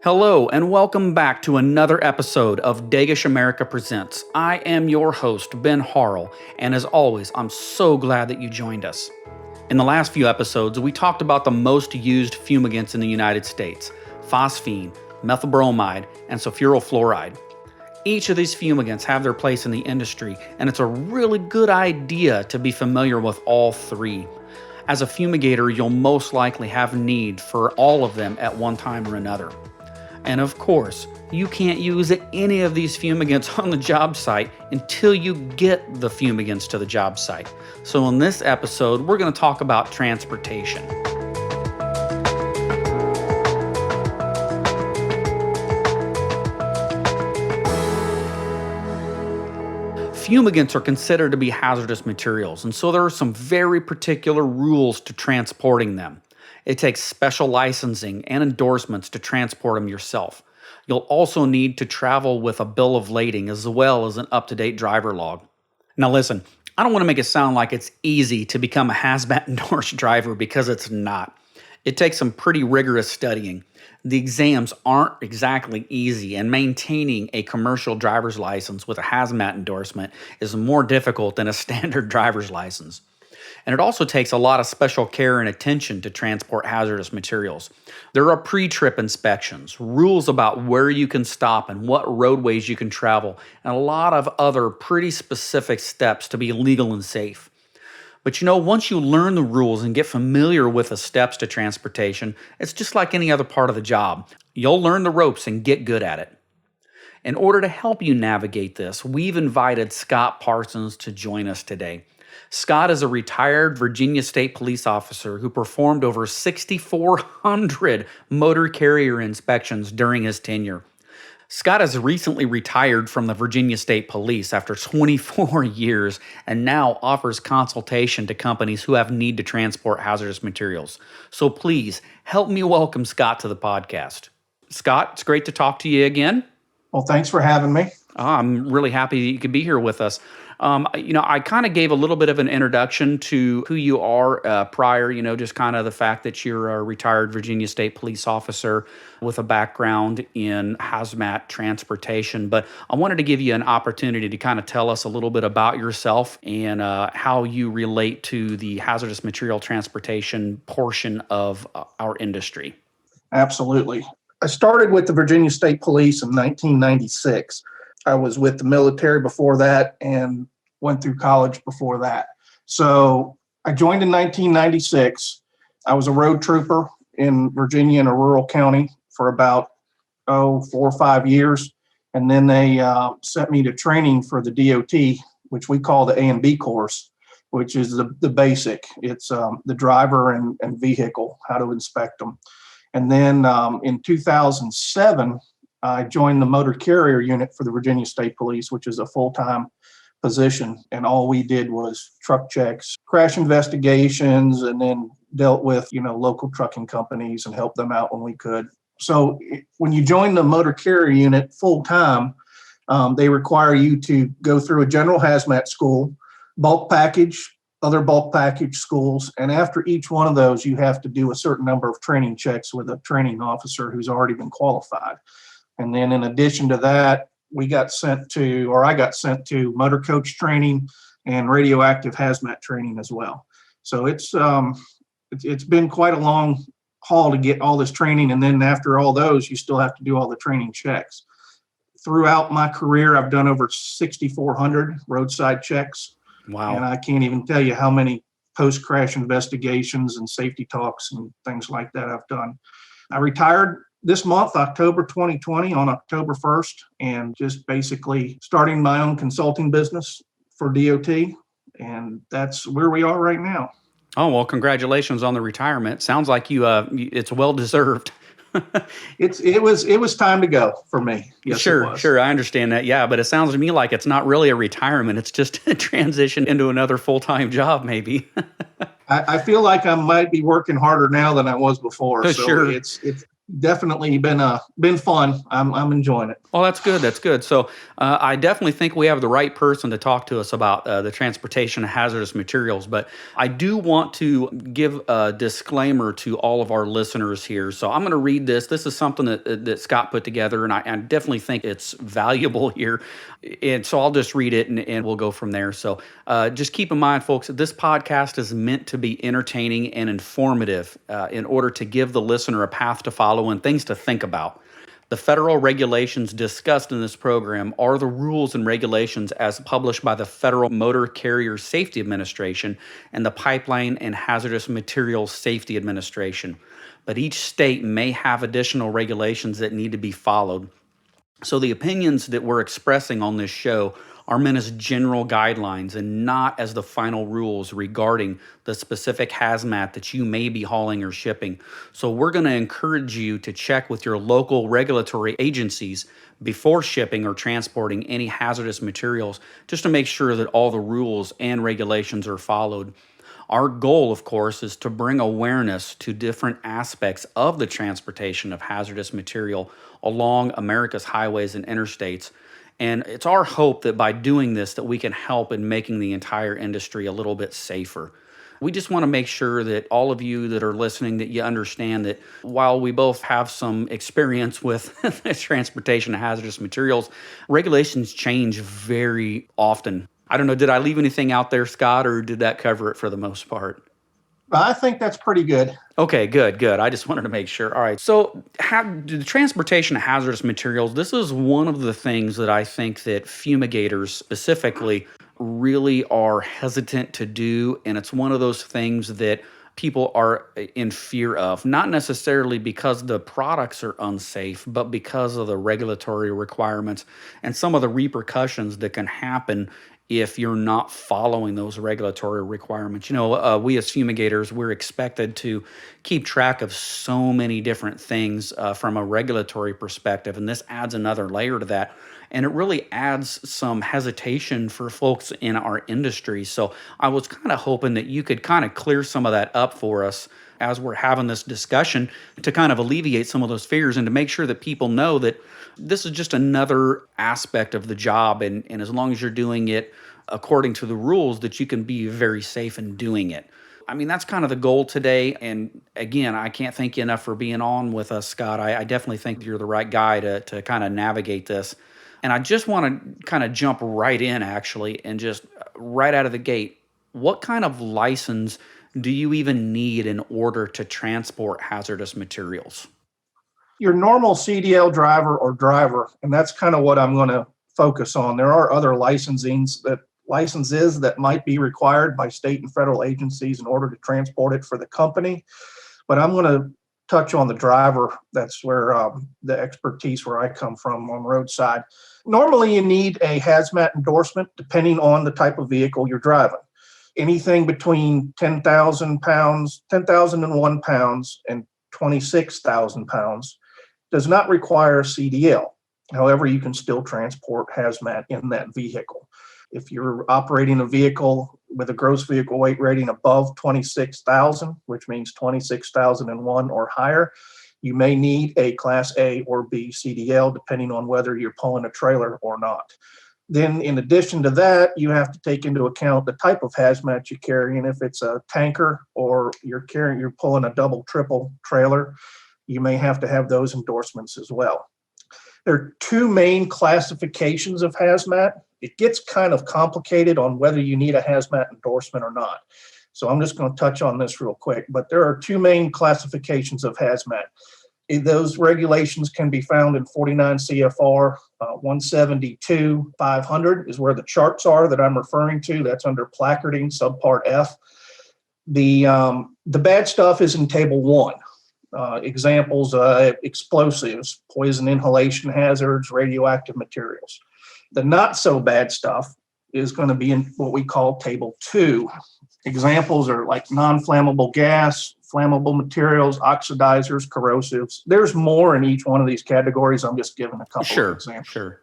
Hello, and welcome back to another episode of Degesch America Presents. I am your host, Ben Harrell, and as always, I'm so glad that you joined us. In the last few episodes, we talked about the most used fumigants in the United States: phosphine, methylbromide, and sulfuryl fluoride. Each of these fumigants have their place in the industry, and it's a really good idea to be familiar with all three. As a fumigator, you'll most likely have need for all of them at one time or another. And of course, you can't use any of these fumigants on the job site until you get the fumigants to the job site. So in this episode, we're going to talk about transportation. Fumigants are considered to be hazardous materials, and so there are some very particular rules to transporting them. It takes special licensing and endorsements to transport them yourself. You'll also need to travel with a bill of lading as well as an up-to-date driver log. Now listen, I don't want to make it sound like it's easy to become a hazmat endorsed driver, because it's not. It takes some pretty rigorous studying. The exams aren't exactly easy, and maintaining a commercial driver's license with a hazmat endorsement is more difficult than a standard driver's license. And it also takes a lot of special care and attention to transport hazardous materials. There are pre-trip inspections, rules about where you can stop and what roadways you can travel, and a lot of other pretty specific steps to be legal and safe. But once you learn the rules and get familiar with the steps to transportation, it's just like any other part of the job. You'll learn the ropes and get good at it. In order to help you navigate this, we've invited Scott Parsons to join us today. Scott is a retired Virginia State police officer who performed over 6,400 motor carrier inspections during his tenure. Scott has recently retired from the Virginia State Police after 24 years and now offers consultation to companies who have need to transport hazardous materials. So please help me welcome Scott to the podcast. Scott, it's great to talk to you again. Well, thanks for having me. I'm really happy that you could be here with us. I kind of gave a little bit of an introduction to who you are prior, just kind of the fact that you're a retired Virginia State police officer with a background in hazmat transportation. But I wanted to give you an opportunity to kind of tell us a little bit about yourself and how you relate to the hazardous material transportation portion of our industry. Absolutely. I started with the Virginia State Police in 1996. I was with the military before that and went through college before that. So I joined in 1996. I was a road trooper in Virginia in a rural county for about 4 or 5 years. And then they sent me to training for the DOT, which we call the A and B course, which is the basic. It's the driver and vehicle, how to inspect them. And then in 2007, I joined the motor carrier unit for the Virginia State Police, which is a full-time position. And all we did was truck checks, crash investigations, and then dealt with, local trucking companies and helped them out when we could. So when you join the motor carrier unit full-time, they require you to go through a general hazmat school, bulk package, other bulk package schools. And after each one of those, you have to do a certain number of training checks with a training officer who's already been qualified. And then in addition to that, I got sent to motor coach training and radioactive hazmat training as well. So it's been quite a long haul to get all this training. And then after all those, you still have to do all the training checks. Throughout my career, I've done over 6,400 roadside checks. Wow. And I can't even tell you how many post-crash investigations and safety talks and things like that I've done. I retired this month, October 2020, on October 1st, and just basically starting my own consulting business for DOT. And that's where we are right now. Oh, well, congratulations on the retirement. Sounds like it's well-deserved. It was time to go for me. Yes, Sure. I understand that. Yeah, but it sounds to me like it's not really a retirement. It's just a transition into another full-time job, maybe. I feel like I might be working harder now than I was before. So Sure. it's Definitely been fun. I'm enjoying it. Well, that's good. That's good. So I definitely think we have the right person to talk to us about the transportation of hazardous materials. But I do want to give a disclaimer to all of our listeners here. So I'm going to read this. This is something that Scott put together, and I definitely think it's valuable here. And so I'll just read it, and we'll go from there. So just keep in mind, folks, that this podcast is meant to be entertaining and informative in order to give the listener a path to follow and things to think about. The federal regulations discussed in this program are the rules and regulations as published by the Federal Motor Carrier Safety Administration and the Pipeline and Hazardous Materials Safety Administration. But each state may have additional regulations that need to be followed. So the opinions that we're expressing on this show are meant as general guidelines and not as the final rules regarding the specific hazmat that you may be hauling or shipping. So we're going to encourage you to check with your local regulatory agencies before shipping or transporting any hazardous materials, just to make sure that all the rules and regulations are followed. Our goal, of course, is to bring awareness to different aspects of the transportation of hazardous material along America's highways and interstates. And it's our hope that by doing this, that we can help in making the entire industry a little bit safer. We just want to make sure that all of you that are listening, that you understand that while we both have some experience with transportation of hazardous materials, regulations change very often. I don't know, did I leave anything out there, Scott, or did that cover it for the most part? I think that's pretty good. Okay, good. I just wanted to make sure. All right. So, the transportation of hazardous materials, this is one of the things that I think that fumigators specifically really are hesitant to do. And it's one of those things that people are in fear of, not necessarily because the products are unsafe, but because of the regulatory requirements and some of the repercussions that can happen if you're not following those regulatory requirements. We as fumigators, we're expected to keep track of so many different things from a regulatory perspective, and this adds another layer to that. And it really adds some hesitation for folks in our industry. So I was kind of hoping that you could kind of clear some of that up for us as we're having this discussion to kind of alleviate some of those fears and to make sure that people know that this is just another aspect of the job. And as long as you're doing it according to the rules, that you can be very safe in doing it. I mean, that's kind of the goal today. And again, I can't thank you enough for being on with us, Scott. I definitely think you're the right guy to kind of navigate this. And I just want to kind of jump right in, actually, and just right out of the gate, what kind of license do you even need in order to transport hazardous materials? Your normal CDL driver, and that's kind of what I'm going to focus on. There are other licenses that might be required by state and federal agencies in order to transport it for the company. But I'm going to touch on the driver. That's where the expertise where I come from on the roadside. Normally, you need a hazmat endorsement depending on the type of vehicle you're driving. Anything between 10,001 pounds and 26,000 pounds does not require a CDL. However, you can still transport hazmat in that vehicle. If you're operating a vehicle with a gross vehicle weight rating above 26,000, which means 26,001 or higher, you may need a Class A or B CDL, depending on whether you're pulling a trailer or not. Then, in addition to that, you have to take into account the type of hazmat you carry. And if it's a tanker or you're pulling a double, triple trailer, you may have to have those endorsements as well. There are two main classifications of hazmat. It gets kind of complicated on whether you need a hazmat endorsement or not. So I'm just going to touch on this real quick. But there are two main classifications of hazmat. Those regulations can be found in 49 CFR 172-500 is where the charts are that I'm referring to. That's under placarding, subpart F. The bad stuff is in table 1. Examples, explosives, poison inhalation hazards, radioactive materials. The not so bad stuff is going to be in what we call table 2. Examples are like non-flammable gas, flammable materials, oxidizers, corrosives. There's more in each one of these categories. I'm just giving a couple of examples. Sure.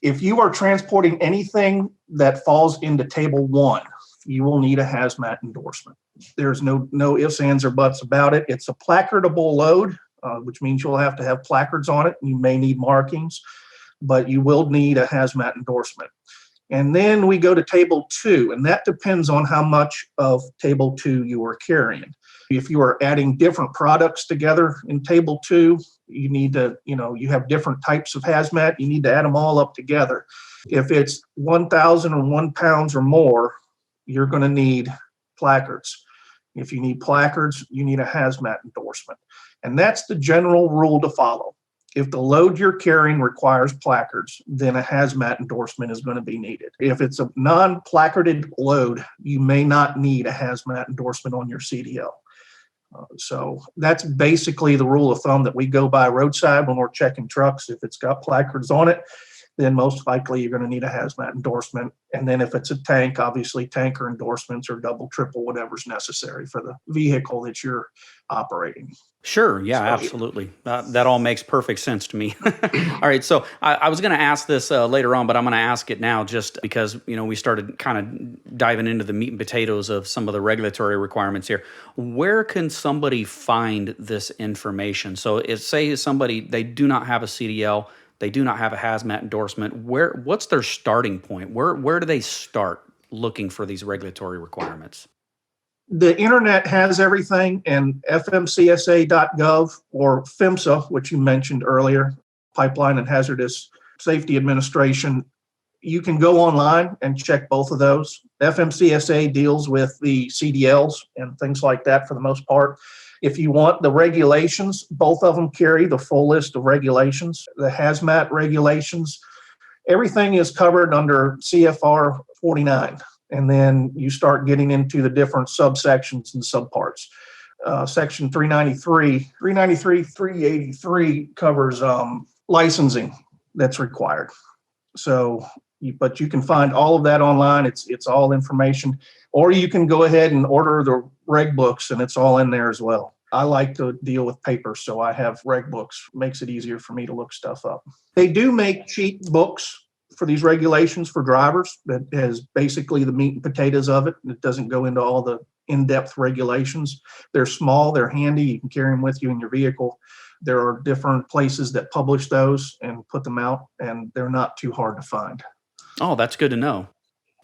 If you are transporting anything that falls into table 1, you will need a hazmat endorsement. There's no ifs, ands, or buts about it. It's a placardable load. which means you'll have to have placards on it. You may need markings, but you will need a hazmat endorsement. And then we go to table 2, and that depends on how much of table 2 you are carrying. If you are adding different products together in table 2, you need to, you have different types of hazmat, you need to add them all up together. If it's 1,001 pounds or more, you're going to need placards. If you need placards, you need a hazmat endorsement. And that's the general rule to follow. If the load you're carrying requires placards, then a hazmat endorsement is going to be needed. If it's a non-placarded load, you may not need a hazmat endorsement on your CDL. So that's basically the rule of thumb that we go by roadside when we're checking trucks. If it's got placards on it, then most likely you're going to need a hazmat endorsement. And then if it's a tank, obviously tanker endorsements or double, triple, whatever's necessary for the vehicle that you're operating. Sure. Yeah, absolutely. That all makes perfect sense to me. All right. So I was going to ask this later on, but I'm going to ask it now just because, we started kind of diving into the meat and potatoes of some of the regulatory requirements here. Where can somebody find this information? So say somebody, they do not have a CDL, they do not have a hazmat endorsement. What's their starting point? Where do they start looking for these regulatory requirements? The internet has everything, and fmcsa.gov or PHMSA, which you mentioned earlier, Pipeline and Hazardous Safety Administration, you can go online and check both of those. FMCSA deals with the CDLs and things like that for the most part. If you want the regulations, both of them carry the full list of regulations. The hazmat regulations, everything is covered under CFR 49. And then you start getting into the different subsections and subparts. Section 383 covers licensing that's required. So, but you can find all of that online. It's all information. Or you can go ahead and order the reg books, and it's all in there as well. I like to deal with paper, so I have reg books. Makes it easier for me to look stuff up. They do make cheat books for these regulations for drivers that has basically the meat and potatoes of it. It doesn't go into all the in-depth regulations. They're small, they're handy, you can carry them with you in your vehicle. There are different places that publish those and put them out, and they're not too hard to find. Oh, that's good to know.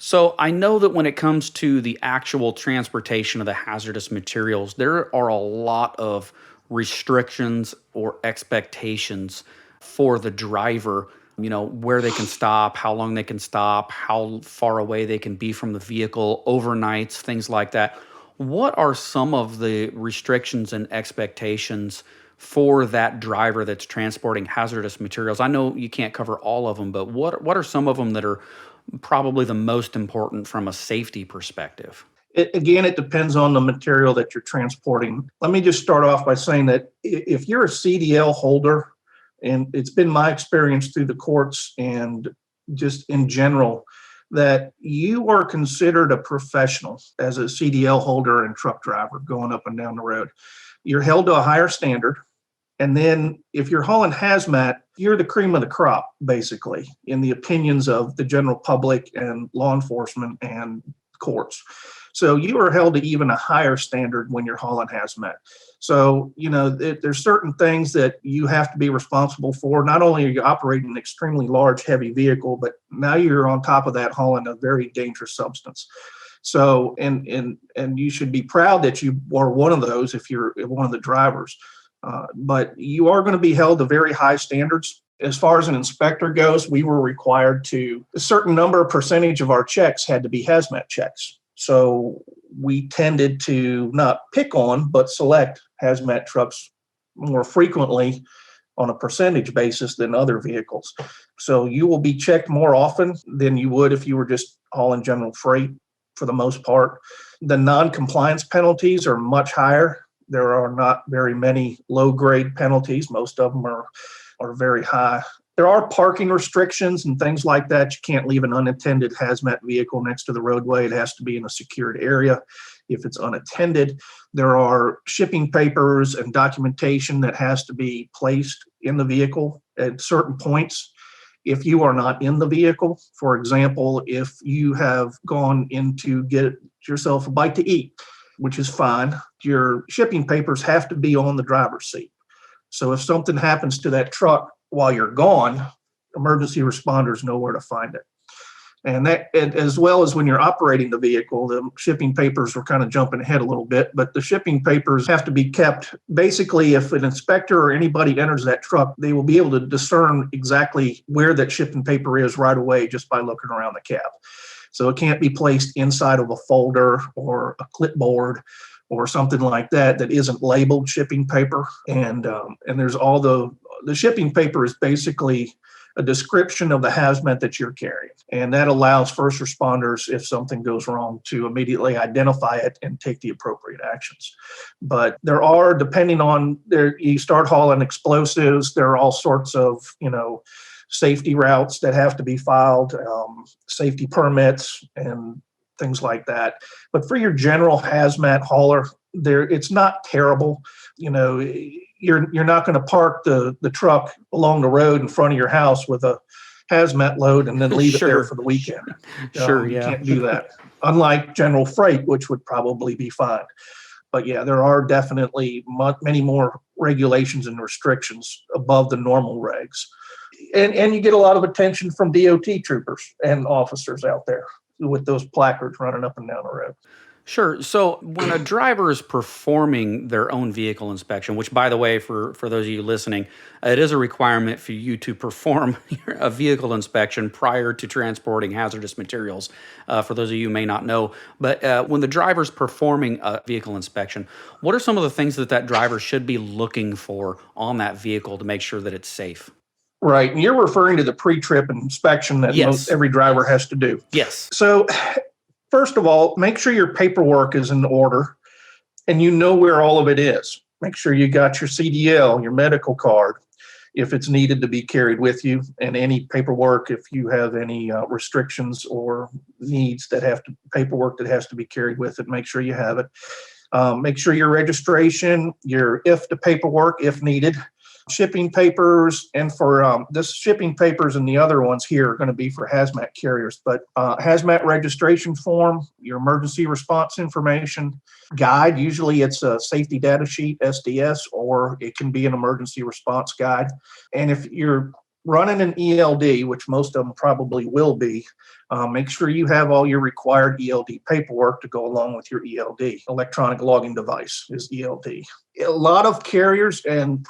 So I know that when it comes to the actual transportation of the hazardous materials, there are a lot of restrictions or expectations for the driver, where they can stop, how long they can stop, how far away they can be from the vehicle, overnights, things like that. What are some of the restrictions and expectations for that driver that's transporting hazardous materials? I know you can't cover all of them, but what are some of them that are probably the most important from a safety perspective? It depends on the material that you're transporting. Let me just start off by saying that if you're a CDL holder, and it's been my experience through the courts and just in general, that you are considered a professional as a CDL holder and truck driver going up and down the road. You're held to a higher standard. And then if you're hauling hazmat, you're the cream of the crop, basically, in the opinions of the general public and law enforcement and courts. So you are held to even a higher standard when you're hauling hazmat. So, there's certain things that you have to be responsible for. Not only are you operating an extremely large, heavy vehicle, but now you're on top of that hauling a very dangerous substance. So, and you should be proud that you are one of those if you're one of the drivers. But you are going to be held to very high standards. As far as an inspector goes, we were required to, a certain number of percentage of our checks had to be hazmat checks. So we tended to not pick on, but select hazmat trucks more frequently on a percentage basis than other vehicles. So you will be checked more often than you would if you were just hauling general freight for the most part. The non-compliance penalties are much higher. There are not very many low-grade penalties. Most of them are very high. There are parking restrictions and things like that. You can't leave an unattended hazmat vehicle next to the roadway. It has to be in a secured area if it's unattended. There are shipping papers and documentation that has to be placed in the vehicle at certain points. If you are not in the vehicle, for example, if you have gone in to get yourself a bite to eat, which is fine, your shipping papers have to be on the driver's seat. So if something happens to that truck while you're gone, emergency responders know where to find it. And that, as well as when you're operating the vehicle, the shipping papers were kind of jumping ahead a little bit, but the shipping papers have to be kept. Basically, if an inspector or anybody enters that truck, they will be able to discern exactly where that shipping paper is right away just by looking around the cab. So it can't be placed inside of a folder or a clipboard or something like that that isn't labeled shipping paper. And there's all the shipping paper is basically a description of the hazmat that you're carrying. And that allows first responders, if something goes wrong, to immediately identify it and take the appropriate actions. But there are, depending on you start hauling explosives, there are all sorts of, safety routes that have to be filed, safety permits and things like that. But for your general hazmat hauler, it's not terrible. You're not going to park the truck along the road in front of your house with a hazmat load and then leave it there for the weekend. Sure, you can't do that. Unlike general freight, which would probably be fine. But yeah, there are definitely many more regulations and restrictions above the normal regs. And you get a lot of attention from DOT troopers and officers out there with those placards running up and down the road. Sure. So when a driver is performing their own vehicle inspection, which, by the way, for those of you listening, it is a requirement for you to perform a vehicle inspection prior to transporting hazardous materials. For those of you who may not know, but when the driver's performing a vehicle inspection, what are some of the things that driver should be looking for on that vehicle to make sure that it's safe? Right. And you're referring to the pre-trip inspection that every driver has to do. Yes. So first of all, make sure your paperwork is in order and you know where all of it is. Make sure you got your CDL, your medical card, if it's needed to be carried with you, and any paperwork if you have any restrictions or needs paperwork that has to be carried with it, make sure you have it. Make sure your registration, your IFTA paperwork, if needed, shipping papers, and for this shipping papers and the other ones here are going to be for hazmat carriers, but hazmat registration form, your emergency response information guide, usually it's a safety data sheet, SDS, or it can be an emergency response guide. And if you're running an ELD, which most of them probably will be, make sure you have all your required ELD paperwork to go along with your ELD. Electronic logging device is ELD. A lot of carriers and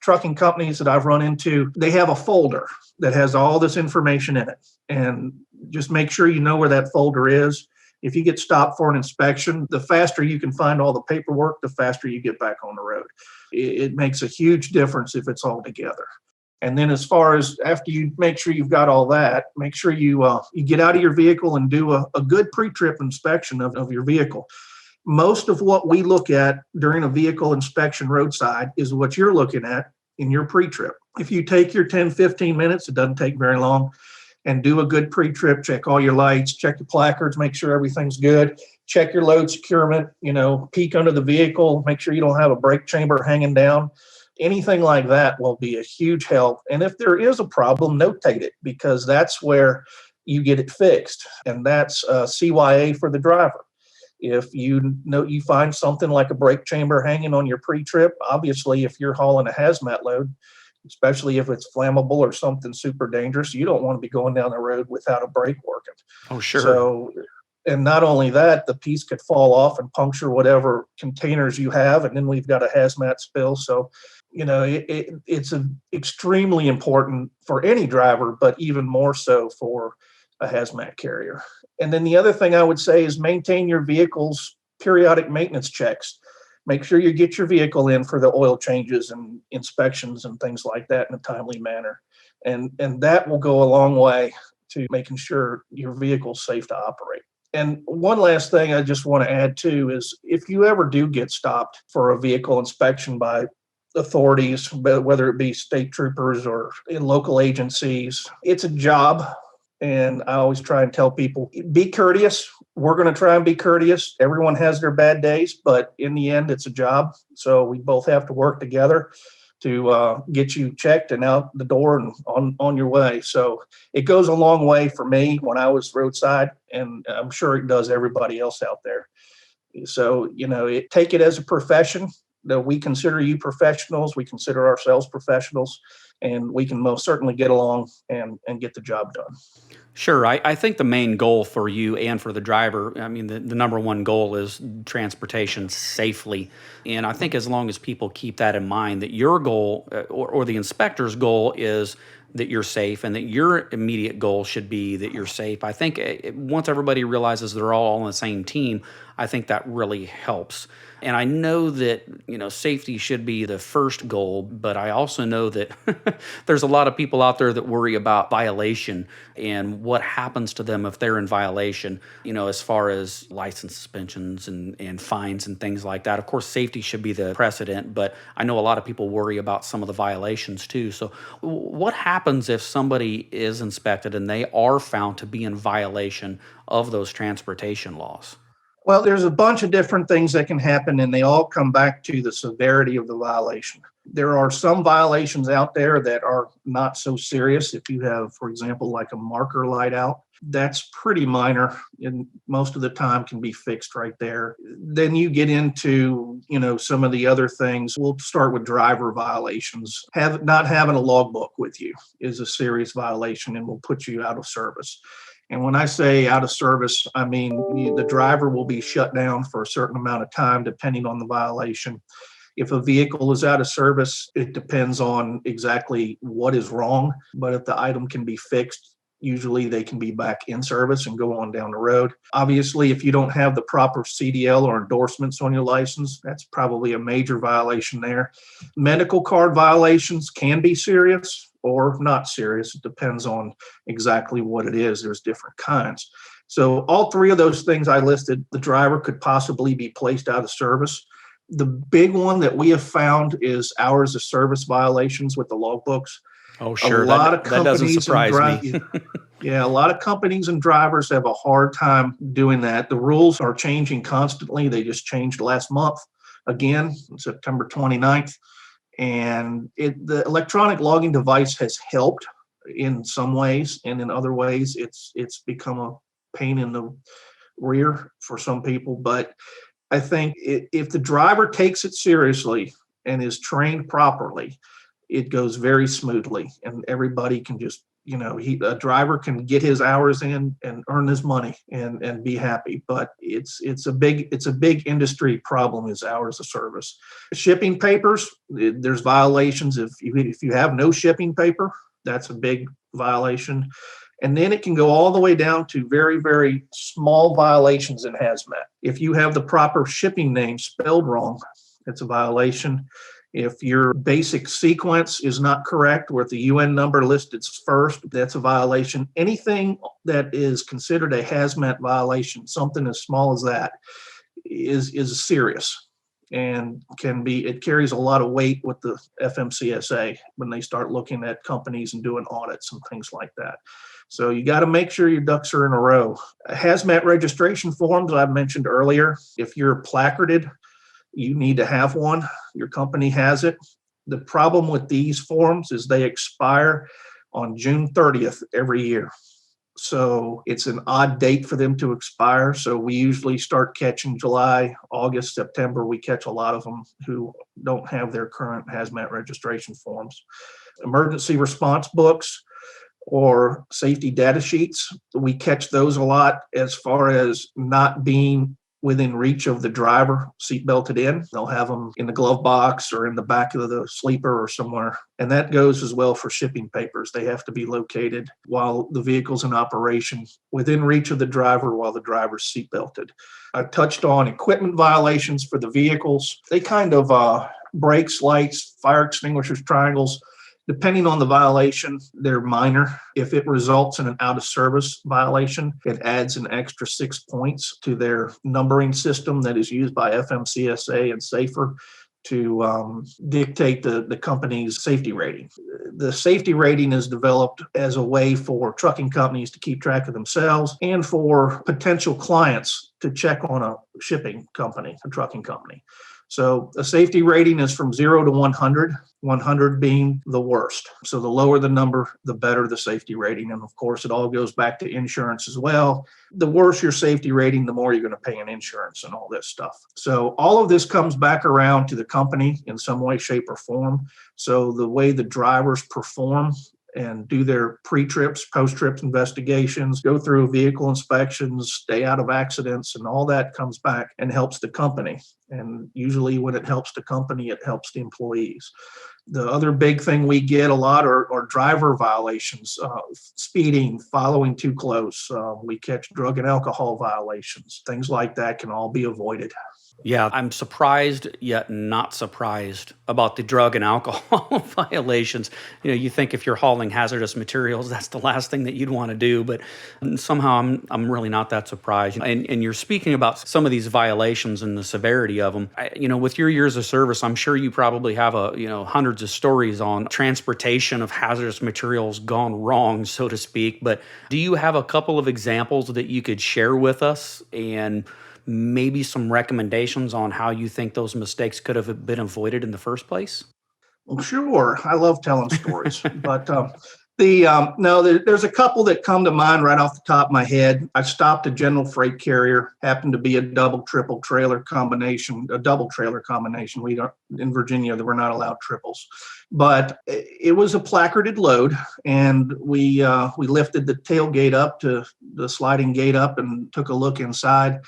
trucking companies that I've run into, they have a folder that has all this information in it. And just make sure you know where that folder is. If you get stopped for an inspection, the faster you can find all the paperwork, the faster you get back on the road. It makes a huge difference if it's all together. And then as far as after you make sure you've got all that, make sure you get out of your vehicle and do a good pre-trip inspection of your vehicle. Most of what we look at during a vehicle inspection roadside is what you're looking at in your pre-trip. If you take your 10, 15 minutes, it doesn't take very long, and do a good pre-trip, check all your lights, check your placards, make sure everything's good, check your load securement, peek under the vehicle, make sure you don't have a brake chamber hanging down. Anything like that will be a huge help. And if there is a problem, notate it, because that's where you get it fixed. And that's CYA for the driver. If you find something like a brake chamber hanging on your pre-trip, obviously if you're hauling a hazmat load, especially if it's flammable or something super dangerous, you don't want to be going down the road without a brake working. Oh, sure. So, and not only that, the piece could fall off and puncture whatever containers you have, and then we've got a hazmat spill. So, it's extremely important for any driver, but even more so for a hazmat carrier. And then the other thing I would say is maintain your vehicle's periodic maintenance checks. Make sure you get your vehicle in for the oil changes and inspections and things like that in a timely manner. And that will go a long way to making sure your vehicle's safe to operate. And one last thing I just want to add too is if you ever do get stopped for a vehicle inspection by authorities, whether it be state troopers or in local agencies, it's a job. And I always try and tell people, be courteous. We're going to try and be courteous. Everyone has their bad days, but in the end, it's a job. So we both have to work together to get you checked and out the door and on your way. So it goes a long way for me when I was roadside, and I'm sure it does everybody else out there. So, take it as a profession. that we consider you professionals, we consider ourselves professionals, and we can most certainly get along and get the job done. Sure. I think the main goal for you and for the driver, I mean, the number one goal is transportation safely. And I think as long as people keep that in mind, that your goal or the inspector's goal is that you're safe and that your immediate goal should be that you're safe. I think once everybody realizes they're all on the same team, I think that really helps. And I know that, safety should be the first goal, but I also know that there's a lot of people out there that worry about violation and what happens to them if they're in violation, as far as license suspensions and fines and things like that. Of course, safety should be the precedent, but I know a lot of people worry about some of the violations too. So what happens if somebody is inspected and they are found to be in violation of those transportation laws? Well, there's a bunch of different things that can happen, and they all come back to the severity of the violation. There are some violations out there that are not so serious. If you have, for example, like a marker light out, that's pretty minor and most of the time can be fixed right there. Then you get into, some of the other things. We'll start with driver violations. Not having a logbook with you is a serious violation and will put you out of service. And when I say out of service, I mean the driver will be shut down for a certain amount of time, depending on the violation. If a vehicle is out of service, it depends on exactly what is wrong. But if the item can be fixed, usually they can be back in service and go on down the road. Obviously, if you don't have the proper CDL or endorsements on your license, that's probably a major violation there. Medical card violations can be serious or not serious. It depends on exactly what it is. There's different kinds. So all three of those things I listed, the driver could possibly be placed out of service. The big one that we have found is hours of service violations with the logbooks. Oh, sure. A lot of that doesn't companies surprise me. Yeah, a lot of companies and drivers have a hard time doing that. The rules are changing constantly. They just changed last month again, September 29th. And the electronic logging device has helped in some ways, and in other ways, it's become a pain in the rear for some people. But I think if the driver takes it seriously and is trained properly, it goes very smoothly, and everybody can just, a driver can get his hours in and earn his money and be happy. But it's a big industry problem is hours of service. Shipping papers, there's violations if you have no shipping paper, that's a big violation. And then it can go all the way down to very, very small violations in hazmat. If you have the proper shipping name spelled wrong, it's a violation. If your basic sequence is not correct, or if the UN number listed first, that's a violation. Anything that is considered a hazmat violation, something as small as that, is serious and it carries a lot of weight with the FMCSA when they start looking at companies and doing audits and things like that. So you got to make sure your ducks are in a row. Hazmat registration forms I mentioned earlier, if you're placarded, you need to have one. Your company has it. The problem with these forms is they expire on June 30th every year. So it's an odd date for them to expire. So we usually start catching July, August, September. We catch a lot of them who don't have their current hazmat registration forms. Emergency response books or safety data sheets, we catch those a lot as far as not being within reach of the driver, seatbelted in. They'll have them in the glove box or in the back of the sleeper or somewhere. And that goes as well for shipping papers. They have to be located while the vehicle's in operation, within reach of the driver while the driver's seatbelted. I touched on equipment violations for the vehicles. They kind of brakes, lights, fire extinguishers, triangles. Depending on the violation, they're minor. If it results in an out of service violation, it adds an extra 6 points to their numbering system that is used by FMCSA and SAFER to dictate the company's safety rating. The safety rating is developed as a way for trucking companies to keep track of themselves and for potential clients to check on a shipping company, a trucking company. So a safety rating is from 0 to 100, 100 being the worst. So the lower the number, the better the safety rating. And of course, it all goes back to insurance as well. The worse your safety rating, the more you're going to pay in insurance and all this stuff. So all of this comes back around to the company in some way, shape, or form. So the way the drivers perform and do their pre-trips, post-trips investigations, go through vehicle inspections, stay out of accidents, and all that comes back and helps the company. And usually when it helps the company, it helps the employees. The other big thing we get a lot are driver violations, speeding, following too close. We catch drug and alcohol violations. Things like that can all be avoided. Yeah, I'm surprised yet not surprised about the drug and alcohol violations. You think if you're hauling hazardous materials, that's the last thing that you'd want to do, but somehow I'm really not that surprised. And you're speaking about some of these violations and the severity of them. With your years of service, I'm sure you probably have hundreds of stories on transportation of hazardous materials gone wrong, so to speak. But do you have a couple of examples that you could share with us, and maybe some recommendations on how you think those mistakes could have been avoided in the first place? Well, sure. I love telling stories, but there's a couple that come to mind right off the top of my head. I stopped a general freight carrier, happened to be a double trailer combination. We don't, in Virginia, we're not allowed triples, but it was a placarded load, and we lifted the tailgate up to the sliding gate up and took a look inside.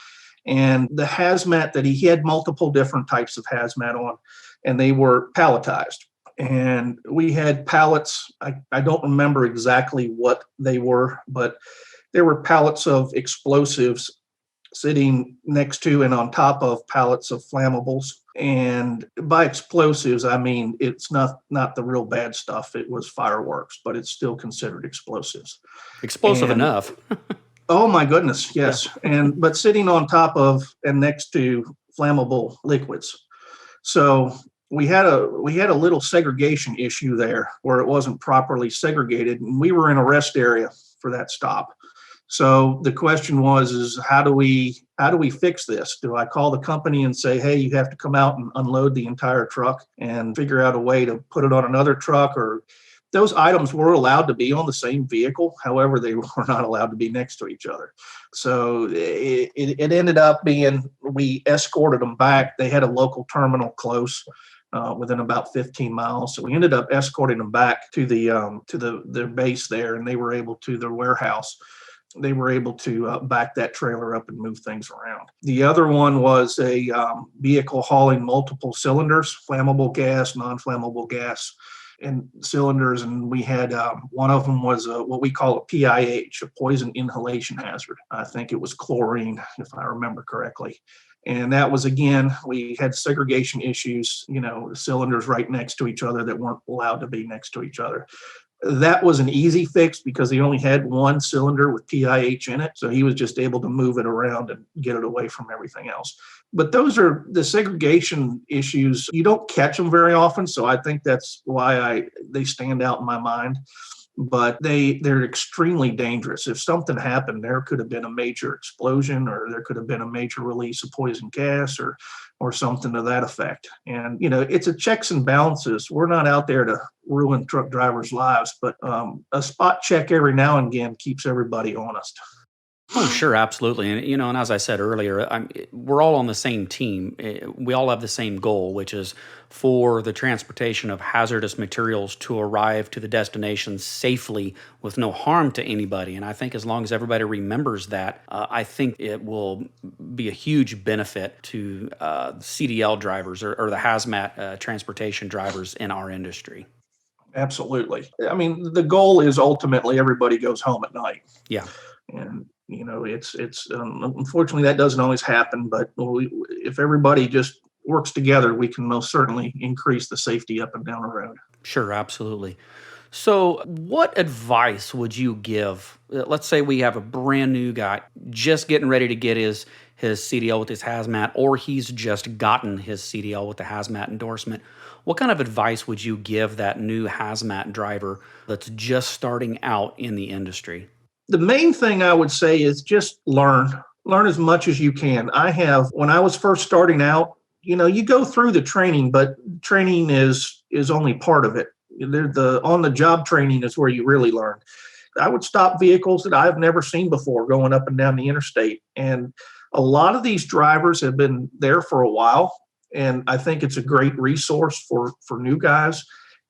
And the hazmat that he had multiple different types of hazmat on, and they were palletized. And we had pallets. I don't remember exactly what they were, but there were pallets of explosives sitting next to and on top of pallets of flammables. And by explosives, I mean, it's not the real bad stuff. It was fireworks, but it's still considered explosives. Explosive enough. Oh my goodness, yes. But sitting on top of and next to flammable liquids. So we had a little segregation issue there where it wasn't properly segregated, and we were in a rest area for that stop. So the question is how do we fix this? Do I call the company and say, hey, you have to come out and unload the entire truck and figure out a way to put it on another truck? Or those items were allowed to be on the same vehicle. However, they were not allowed to be next to each other. So it ended up being, we escorted them back. They had a local terminal close within about 15 miles. So we ended up escorting them back to their base there, and they were able to, their warehouse. They were able to back that trailer up and move things around. The other one was a vehicle hauling multiple cylinders, flammable gas, non-flammable gas, and cylinders, and we had one of them was what we call a PIH, a poison inhalation hazard. I think it was chlorine, if I remember correctly. And that was, again, we had segregation issues, cylinders right next to each other that weren't allowed to be next to each other. That was an easy fix because he only had one cylinder with PIH in it. So he was just able to move it around and get it away from everything else. But those are the segregation issues. You don't catch them very often. So I think that's why they stand out in my mind. But they're extremely dangerous. If something happened, there could have been a major explosion, or there could have been a major release of poison gas or something to that effect. And, it's a checks and balances. We're not out there to ruin truck drivers' lives, but a spot check every now and again keeps everybody honest. Oh, sure, absolutely. And as I said earlier, we're all on the same team. We all have the same goal, which is for the transportation of hazardous materials to arrive to the destination safely with no harm to anybody. And I think as long as everybody remembers that, I think it will be a huge benefit to CDL drivers or the hazmat transportation drivers in our industry. Absolutely. I mean, the goal is ultimately everybody goes home at night. Yeah. And it's unfortunately that doesn't always happen, but if everybody just works together, we can most certainly increase the safety up and down the road. Sure, absolutely. So what advice would you give? Let's say we have a brand new guy just getting ready to get his CDL with his hazmat, or he's just gotten his CDL with the hazmat endorsement. What kind of advice would you give that new hazmat driver that's just starting out in the industry? The main thing I would say is just learn as much as you can. When I was first starting out, You go through the training, but training is only part of it. The on the job training is where you really learn. I would stop vehicles that I've never seen before going up and down the interstate. And a lot of these drivers have been there for a while. And I think it's a great resource for new guys.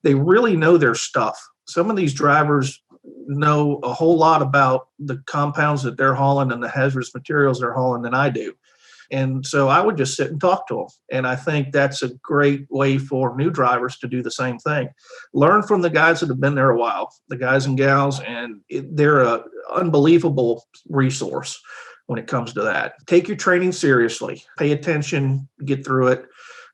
They really know their stuff. Some of these drivers know a whole lot about the compounds that they're hauling and the hazardous materials they're hauling than I do. And so I would just sit and talk to them. And I think that's a great way for new drivers to do the same thing. Learn from the guys that have been there a while, the guys and gals, and they're an unbelievable resource when it comes to that. Take your training seriously. Pay attention, get through it.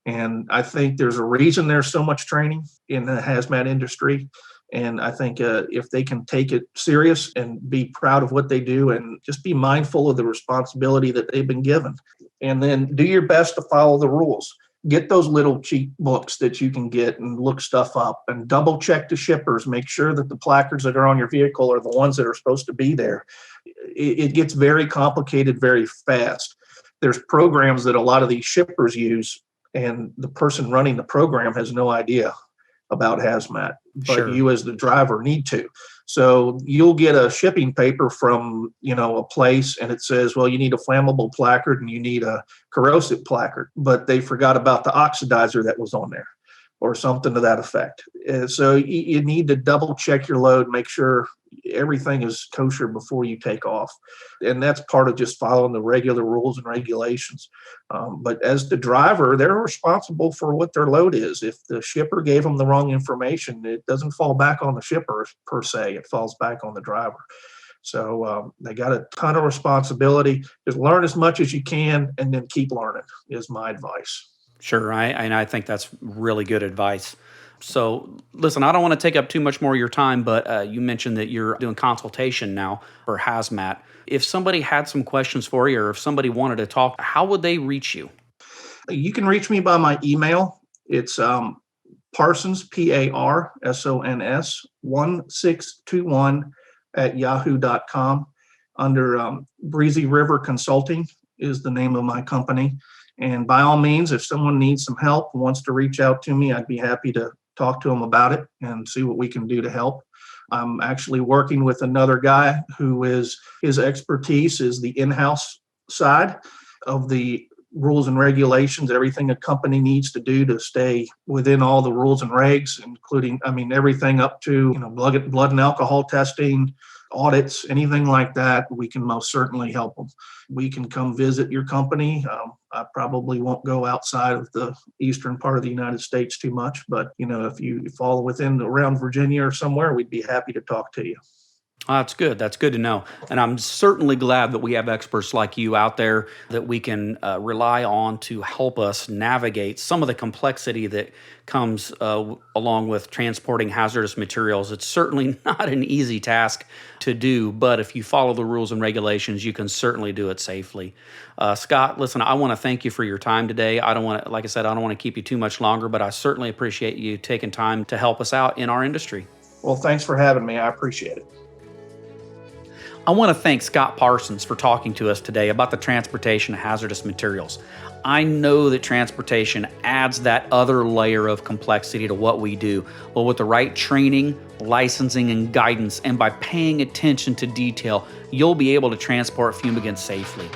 And I think there's a reason there's so much training in the hazmat industry. And I think if they can take it serious and be proud of what they do and just be mindful of the responsibility that they've been given, and then do your best to follow the rules. Get those little cheat books that you can get and look stuff up and double check the shippers. Make sure that the placards that are on your vehicle are the ones that are supposed to be there. It gets very complicated very fast. There's programs that a lot of these shippers use, and the person running the program has no idea about hazmat, but Sure. You as the driver need to. So you'll get a shipping paper from, a place, and it says, well, you need a flammable placard and you need a corrosive placard, but they forgot about the oxidizer that was on there or something to that effect. So you need to double check your load, make sure everything is kosher before you take off. And that's part of just following the regular rules and regulations. But as the driver, they're responsible for what their load is. If the shipper gave them the wrong information, it doesn't fall back on the shipper per se. It falls back on the driver. So they got a ton of responsibility. Just learn as much as you can and then keep learning is my advice. Sure, I think that's really good advice. So, listen, I don't want to take up too much more of your time, but you mentioned that you're doing consultation now for hazmat. If somebody had some questions for you, or if somebody wanted to talk, how would they reach you? You can reach me by my email. It's Parsons, Parsons, 1621 at yahoo.com. Under Breezy River Consulting is the name of my company. And by all means, if someone needs some help, wants to reach out to me, I'd be happy to talk to them about it and see what we can do to help. I'm actually working with another guy who his expertise is the in-house side of the rules and regulations, everything a company needs to do to stay within all the rules and regs, including, everything up to, blood and alcohol testing, audits, anything like that. We can most certainly help them. We can come visit your company. I probably won't go outside of the eastern part of the United States too much, but if you fall around Virginia or somewhere, we'd be happy to talk to you. That's good. That's good to know. And I'm certainly glad that we have experts like you out there that we can rely on to help us navigate some of the complexity that comes along with transporting hazardous materials. It's certainly not an easy task to do, but if you follow the rules and regulations, you can certainly do it safely. Scott, listen, I want to thank you for your time today. Like I said, I don't want to keep you too much longer, but I certainly appreciate you taking time to help us out in our industry. Well, thanks for having me. I appreciate it. I want to thank Scott Parsons for talking to us today about the transportation of hazardous materials. I know that transportation adds that other layer of complexity to what we do, but with the right training, licensing, and guidance, and by paying attention to detail, you'll be able to transport fumigants safely.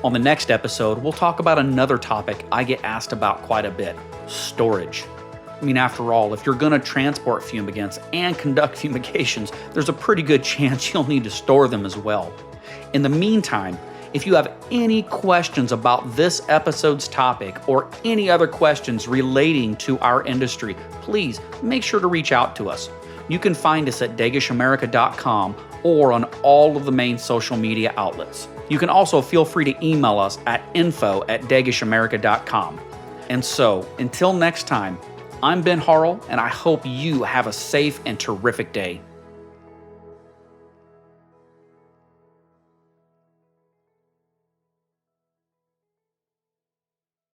On the next episode, we'll talk about another topic I get asked about quite a bit: storage. After all, if you're going to transport fumigants and conduct fumigations, there's a pretty good chance you'll need to store them as well. In the meantime, if you have any questions about this episode's topic or any other questions relating to our industry, please make sure to reach out to us. You can find us at degeschamerica.com or on all of the main social media outlets. You can also feel free to email us at info@degeschamerica.com. And so, until next time, I'm Ben Harrell, and I hope you have a safe and terrific day.